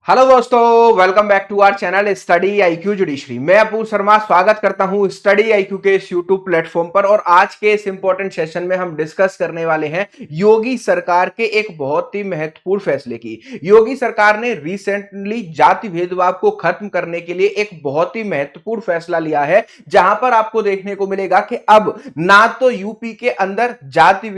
Hello दोस्तों, welcome back to our channel study IQ judiciary. मैं अपूर्व शर्मा स्वागत करता हूं स्टडी आईक्यू के इस यूट्यूब प्लेटफॉर्म पर। और आज के इस इंपॉर्टेंट सेशन में हम डिस्कस करने वाले हैं योगी सरकार के एक बहुत ही महत्वपूर्ण फैसले की। योगी सरकार ने रिसेंटली जाति भेदभाव को खत्म करने के लिए एक बहुत ही महत्वपूर्ण फैसला लिया है, जहां पर आपको देखने को मिलेगा कि अब ना तो यूपी के अंदर जाति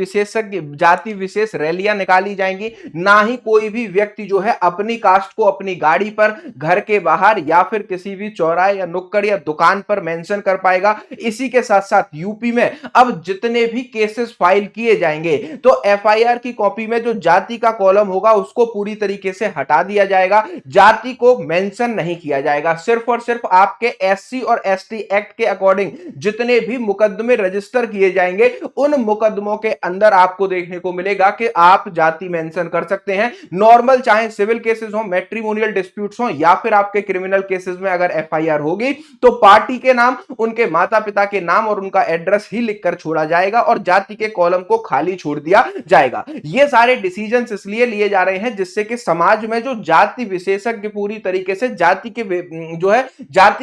विशेष रैलियां निकाली जाएंगी, ना ही कोई भी व्यक्ति जो है अपनी कास्ट को अपनी गाड़ी पर, घर के बाहर या फिर किसी भी चौराहे या नुक्कड़ या दुकान पर मेंशन कर पाएगा। इसी के साथ साथ यूपी में अब जितने भी केसेस फाइल किए जाएंगे तो एफआईआर की कॉपी में जो जाति का कॉलम होगा उसको पूरी तरीके से हटा दिया जाएगा। जाति को मेंशन नहीं किया जाएगा। सिर्फ और सिर्फ आपके एससी और एसटी एक्ट के अकॉर्डिंग जितने भी मुकदमे रजिस्टर किए जाएंगे उन मुकदमों के अंदर आपको देखने को मिलेगा कि आप जाति मेंशन कर सकते हैं। नॉर्मल चाहे सिविल केसेस हो, मैट्रिमोनियल डिस्प्यूट्स हो या फिर आपके क्रिमिनल केसेस में अगर एफआईआर होगी तो पार्टी के नाम, उनके माता पिता के नाम और उनका एड्रेस ही लिखकर छोड़ा जाएगा और जाति के कॉलम को खाली छोड़ दिया जाएगा। ये सारे डिसीजंस इसलिए लिए जा रहे हैं जिससे कि समाज में जो जाति विशेषज्ञ पूरी तरीके से जाति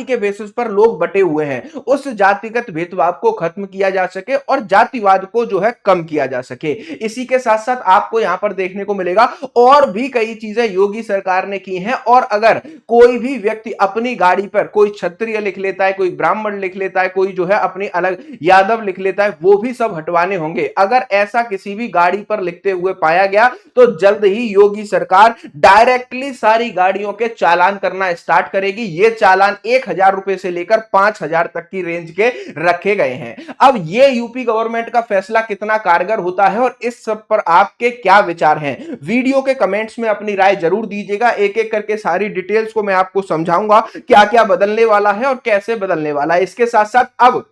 के बेसिस पर लोग बटे हुए हैं उस जातिगत भेदभाव को खत्म किया जा सके और जातिवाद को जो है कम किया जा सके। इसी के साथ साथ आपको यहां पर देखने को मिलेगा और भी कई चीजें योगी सरकार ने की हैं। और अगर कोई भी व्यक्ति अपनी गाड़ी पर कोई क्षत्रिय लिख लेता है, कोई ब्राह्मण लिख लेता है, कोई जो है अपनी अलग यादव लिख लेता है, वो भी सब हटवाने होंगे। अगर ऐसा किसी भी गाड़ी पर लिखते हुए पाया गया तो जल्द ही योगी सरकार डायरेक्टली सारी गाड़ियों के चालान करना स्टार्ट करेगी। ये चालान 1,000 रुपए से लेकर 5,000 तक की रेंज के रखे गए हैं। अब ये यूपी गवर्नमेंट का फैसला कितना कारगर होता है और इस सब पर आपके क्या विचार हैं, वीडियो के कमेंट्स में अपनी राय जरूर दीजिएगा। एक एक करके सारी डिटेल्स को मैं आपको समझाऊंगा क्या क्या बदलने वाला है और कैसे बदलने वाला है। इसके साथ साथ अब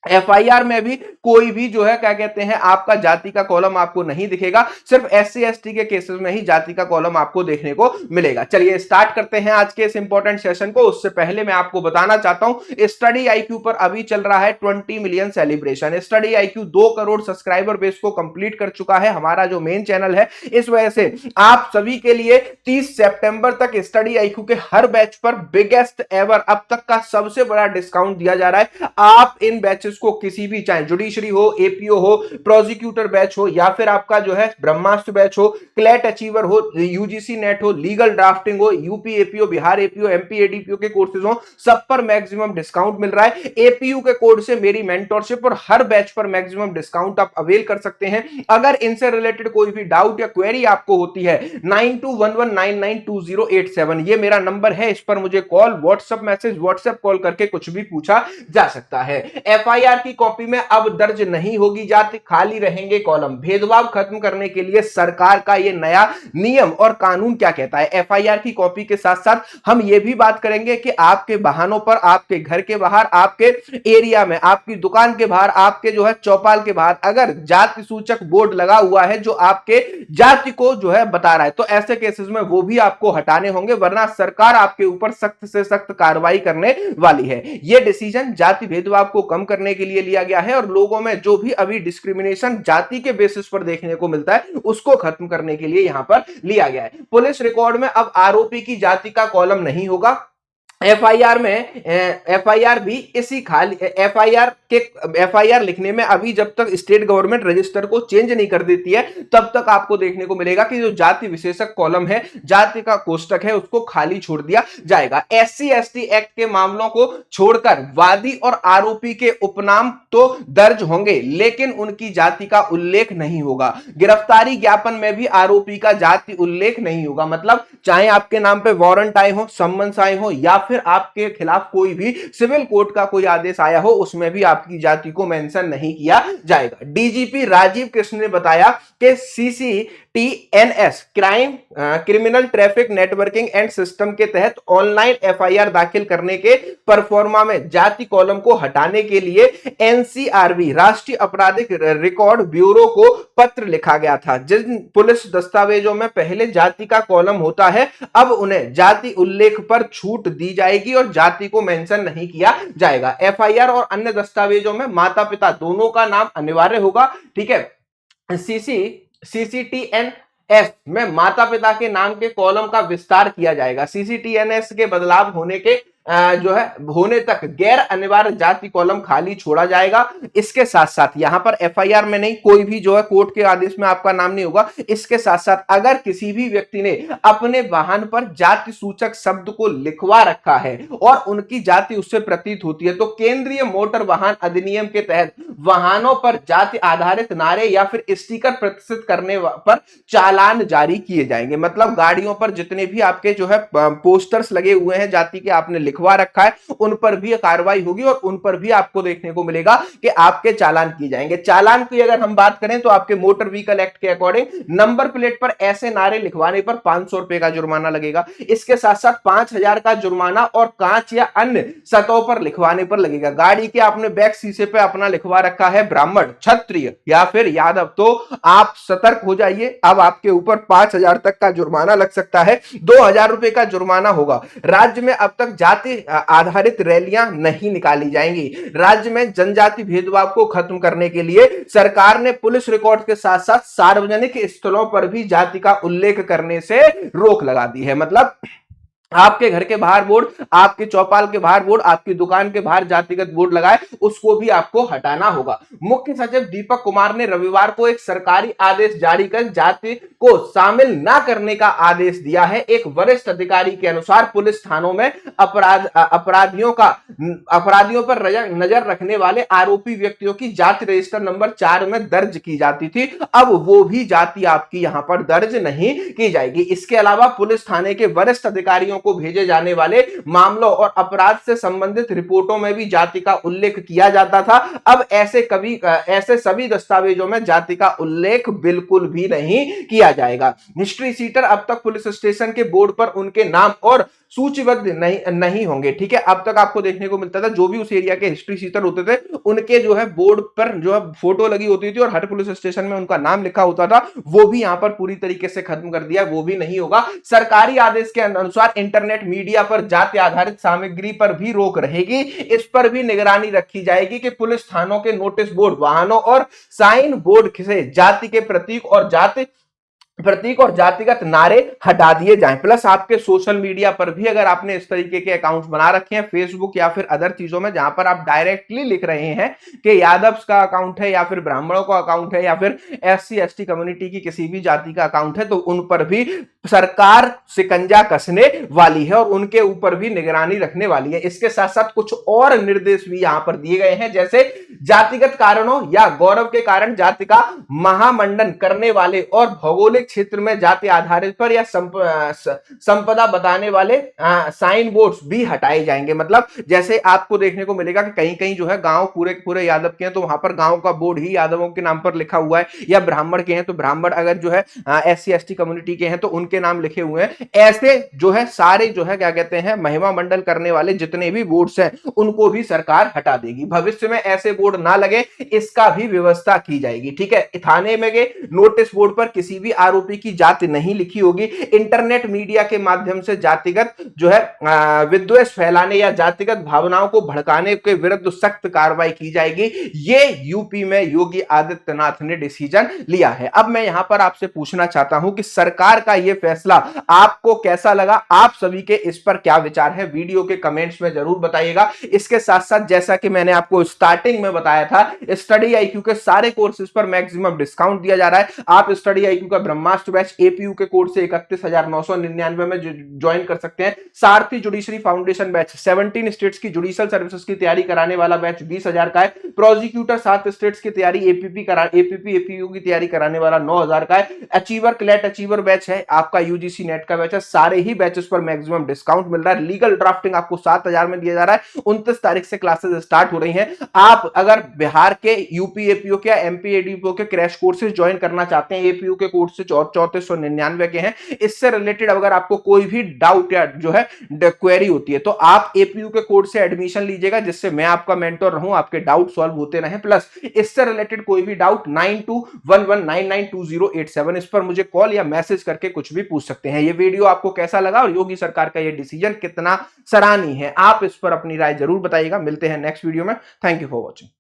एफआईआर में भी कोई भी जो है क्या कहते हैं आपका जाति का कॉलम आपको नहीं दिखेगा। सिर्फ एससी एसटी के केसेस में ही जाति का कॉलम आपको देखने को मिलेगा। चलिए स्टार्ट करते हैं आज के इस इंपॉर्टेंट सेशन को। उससे पहले मैं आपको बताना चाहता हूं स्टडी आईक्यू पर अभी चल रहा है 20 million celebration. Study IQ 2 crore subscriber base को कंप्लीट कर चुका है, हमारा जो मेन चैनल है। इस वजह से आप सभी के लिए 30 सितंबर तक स्टडी आईक्यू के हर बैच पर बिगेस्ट एवर अब तक का सबसे बड़ा डिस्काउंट दिया जा रहा है। आप इन बैचेस को किसी भी, चाहे जुडिशरी हो, एपीओ हो, प्रोसिक्यूटर बैच हो या फिर आपका जो है ब्रह्मास्त्र बैच हो, क्लैट अचीवर हो, यूजीसी नेट हो, लीगल ड्राफ्टिंग हो, UP APO, Bihar APO, MP ADPO के कोर्सेज हो, सब पर मैक्सिमम डिस्काउंट मिल रहा है। एपीयू के कोड से मेरी मेंटरशिप और हर बैच पर मैक्सिमम डिस्काउंट आप अवेल कर सकते हैं। अगर इनसे रिलेटेड कोई भी डाउट या क्वेरी आपको होती है 9211992087 ये मेरा नंबर है। इस पर मुझे call, WhatsApp message, WhatsApp call करके कुछ भी पूछा जा सकता है। एफआईआर की कॉपी में अब दर्ज नहीं होगी जाति, खाली रहेंगे कॉलम। भेदभाव खत्म करने के लिए सरकार का यह नया नियम और कानून क्या कहता है। एफआईआर की कॉपी के साथ साथ हम यह भी बात करेंगे कि आपके वाहनों पर, आपके घर के बाहर, आपके एरिया में, आपकी दुकान के बाहर, आपके जो है चौपाल के बाहर अगर जाति सूचक बोर्ड लगा हुआ है जो आपके जाति को जो है बता रहा है तो ऐसे केसेस में वो भी आपको हटाने होंगे, वरना सरकार आपके ऊपर सख्त से सख्त कार्रवाई करने वाली है। यह डिसीजन जाति भेदभाव को कम करने के लिए लिया गया है और लोगों में जो भी अभी डिस्क्रिमिनेशन जाति के बेसिस पर देखने को मिलता है उसको खत्म करने के लिए यहां पर लिया गया है। पुलिस रिकॉर्ड में अब आरोपी की जाति का कॉलम नहीं होगा। एफआईआर भी इसी खाली एफआईआर लिखने में अभी जब तक स्टेट गवर्नमेंट रजिस्टर को चेंज नहीं कर देती है तब तक आपको देखने को मिलेगा कि जो जाति विशेषक कॉलम है, जाति का कोष्टक है, उसको खाली छोड़ दिया जाएगा। एससी एसटी एक्ट के मामलों को छोड़कर वादी और आरोपी के उपनाम तो दर्ज होंगे लेकिन उनकी जाति का उल्लेख नहीं होगा। गिरफ्तारी ज्ञापन में भी आरोपी का जाति उल्लेख नहीं होगा। मतलब चाहे आपके नाम पे वारंट आए हो, सम्मन्स आए हो या फिर आपके खिलाफ कोई भी सिविल कोर्ट का कोई आदेश आया हो उसमें भी आपकी जाति को मेंशन नहीं किया जाएगा। डीजीपी राजीव कृष्ण ने बताया कि CCTNS criminal traffic networking and system के तहत ऑनलाइन एफआईआर दाखिल करने के परफॉर्मा में जाति कॉलम को हटाने के लिए एनसीआरबी राष्ट्रीय आपराधिक रिकॉर्ड ब्यूरो को पत्र लिखा गया था। जिन पुलिस दस्तावेजों में पहले जाति का कॉलम होता है अब उन्हें जाति उल्लेख पर छूट दी जाएगी और जाति को मेंशन नहीं किया जाएगा। एफआईआर और अन्य दस्तावेजों में माता पिता दोनों का नाम अनिवार्य होगा। ठीक है। सीसीटीएन एस में माता पिता के नाम के कॉलम का विस्तार किया जाएगा। सीसीटीएनएस के बदलाव होने के जो है होने तक गैर अनिवार्य जाति कॉलम खाली छोड़ा जाएगा। इसके साथ साथ यहां पर एफआईआर में नहीं, कोई भी जो है कोर्ट के आदेश में आपका नाम नहीं होगा। इसके साथ साथ अगर किसी भी व्यक्ति ने अपने वाहन पर जाति सूचक शब्द को लिखवा रखा है और उनकी जाति उससे प्रतीत होती है, तो केंद्रीय मोटर वाहन अधिनियम के तहत वाहनों पर जाति आधारित नारे या फिर स्टिकर प्रदर्शित करने पर चालान जारी किए जाएंगे। मतलब गाड़ियों पर जितने भी आपके जो है पोस्टर्स लगे हुए हैं जाति के आपने लिखवा रखा है, उन पर भी कार्रवाई होगी और उन पर भी आपको देखने को मिलेगा कि आपके चालान किए जाएंगे। चालान की अगर हम बात करें तो आपके मोटर व्हीकल एक्ट के अकॉर्डिंग नंबर प्लेट पर ऐसे नारे लिखवाने पर 500 रुपए का जुर्माना लगेगा। इसके साथ साथ 5000 का जुर्माना और कांच या अन्य सतहों पर लिखवाने पर लगेगा। गाड़ी के आपने बैक शीशे पे अपना लिखवा रखा है ब्राह्मण, क्षत्रिय या फिर यादव, तो आप सतर्क हो जाइए। अब आपके ऊपर 5000 तक का जुर्माना लग सकता है, 2000 रुपए का जुर्माना होगा। राज्य में अब तक जाति आधारित रैलियां नहीं निकाली जाएंगी। राज्य में जनजाति भेदभाव को खत्म करने के लिए सरकार ने पुलिस रिकॉर्ड के साथ साथ सार्वजनिक स्थलों पर भी जाति का उल्लेख करने से रोक लगा दी है। मतलब आपके घर के बाहर बोर्ड, आपके चौपाल के बाहर बोर्ड, आपकी दुकान के बाहर जातिगत बोर्ड लगाए, उसको भी आपको हटाना होगा। मुख्य सचिव दीपक कुमार ने रविवार को एक सरकारी आदेश जारी कर जाति को शामिल न करने का आदेश दिया है। एक वरिष्ठ अधिकारी के अनुसार पुलिस थानों में अपराधियों पर नजर रखने वाले आरोपी व्यक्तियों की जाति रजिस्टर नंबर 4 में दर्ज की जाती थी, अब वो भी जाति आपकी यहां पर दर्ज नहीं की जाएगी। इसके अलावा पुलिस थाने के वरिष्ठ अधिकारियों को भेजे जाने वाले मामलों और अपराध से संबंधित रिपोर्टों में भी जाति का उल्लेख किया जाता था। अब ऐसे सभी दस्तावेजों में जाति का उल्लेख बिल्कुल भी नहीं किया जाएगा। हिस्ट्री सीटर अब तक पुलिस स्टेशन के बोर्ड पर उनके नाम और सूचीबद्ध नहीं होंगे। ठीक है, अब तक आपको देखने को मिलता था जो भी उस एरिया के हिस्ट्री सीटर होते थे उनके जो है बोर्ड पर जो है फोटो लगी होती थी और हर पुलिस स्टेशन में उनका नाम लिखा होता था, वो भी यहां पर पूरी तरीके से खत्म कर दिया, वो भी नहीं होगा। सरकारी आदेश के अनुसार इंटरनेट मीडिया पर जाति आधारित सामग्री पर भी रोक रहेगी। इस पर भी निगरानी रखी जाएगी कि पुलिस थानों के नोटिस बोर्ड, वाहनों और साइन बोर्ड से जाति के प्रतीक और जातिगत नारे हटा दिए जाएं। प्लस आपके सोशल मीडिया पर भी अगर आपने इस तरीके के अकाउंट्स बना रखे हैं, फेसबुक या फिर अदर चीजों में जहां पर आप डायरेक्टली लिख रहे हैं कि यादव का अकाउंट है या फिर ब्राह्मणों का अकाउंट है या फिर SC ST कम्युनिटी की किसी भी जाति का अकाउंट है, तो उन पर भी सरकार शिकंजा कसने वाली है और उनके ऊपर भी निगरानी रखने वाली है। इसके साथ साथ कुछ और निर्देश भी यहां पर दिए गए हैं, जैसे जातिगत कारणों या गौरव के कारण जाति का महामंडन करने वाले और भौगोलिक क्षेत्र में जाति आधारित पर या संपदा बताने वाले साइन बोर्ड्स भी हटाए जाएंगे। मतलब जैसे आपको देखने को मिलेगा कि कहीं कहीं जो है गांव पूरे यादव के हैं तो वहां पर गांव का बोर्ड ही यादवों के नाम पर लिखा हुआ है, या ब्राह्मण के हैं तो ब्राह्मण अगर जो है SC ST कम्युनिटी के हैं तो उनके नाम लिखे हुए हैं। ऐसे जो है सारे जो है क्या कहते हैं महिमा मंडल करने वाले जितने भी बोर्ड्स हैं उनको भी सरकार हटा देगी। भविष्य में ऐसे बोर्ड ना लगे इसका भी व्यवस्था की जाएगी। ठीक है, थाने में गए नोटिस बोर्ड पर किसी भी आरोपी की जाति नहीं लिखी होगी। इंटरनेट मीडिया के माध्यम से जातिगत जो है विद्वेष फैलाने या जातिगत भावनाओं को भड़काने के विरुद्ध सख्त कार्रवाई की जाएगी। ये यूपी में योगी आदित्यनाथ ने डिसीजन लिया है। अब मैं यहां पर आपसे पूछना चाहता हूं कि सरकार का यह फैसला आपको कैसा लगा, आप सभी के इस पर क्या विचार है, वीडियो के कमेंट्स में जरूर बताइएगा। इसके साथ साथ जैसा कि मैंने आपको स्टार्टिंग में बताया था, स्टडी IQ के सारे कोर्सेज पर मैक्सिमम डिस्काउंट दिया जा रहा है। आप स्टडी IQ का ब्रह्मास्त्र बैच APU के कोड से 31,999 में ज्वाइन कर सकते हैं। सारथी जुडिशरी फाउंडेशन बैच 17 स्टेट्स की जुडिशियल सर्विसेज की तैयारी कराने वाला बैच 20,000 का है। प्रोसिक्यूटर 7 स्टेट्स की तैयारी APP APU की तैयारी कराने वाला 9,000 का है। अचीवर क्लैट अचीवर बैच है आपका UGC नेट का बैच है। सारे ही बैचेस पर मैक्सिमम डिस्काउंट मिल रहा है। लीगल ड्राफ्टिंग आपको 7,000 में दिया जा रहा है। 29 तारीख से क्लासेस स्टार्ट हो रही हैं। आप अगर बिहार के UP APO के MP ADPO के क्रैश कोर्सेज ज्वाइन करना चाहते हैं, APU के कोर्स से 3499 के हैं, इससे रिलेटेड अगर आपको कोई भी डाउट या जो है क्वेरी होती है तो आप APU के कोर्स से एडमिशन लीजिएगा, जिससे मैं आपका मेंटर रहूं, आपके डाउट सॉल्व होते रहे। प्लस इससे रिलेटेड कोई भी डाउट 9211992087 इस पर मुझे कॉल या मैसेज करके कुछ भी पूछ सकते हैं। ये वीडियो आपको कैसा लगा और योगी सरकार का ये डिसीजन कितना सराहनीय है, आप इस पर अपनी राय जरूर बताइएगा। मिलते हैं नेक्स्ट वीडियो में। Thank you for watching.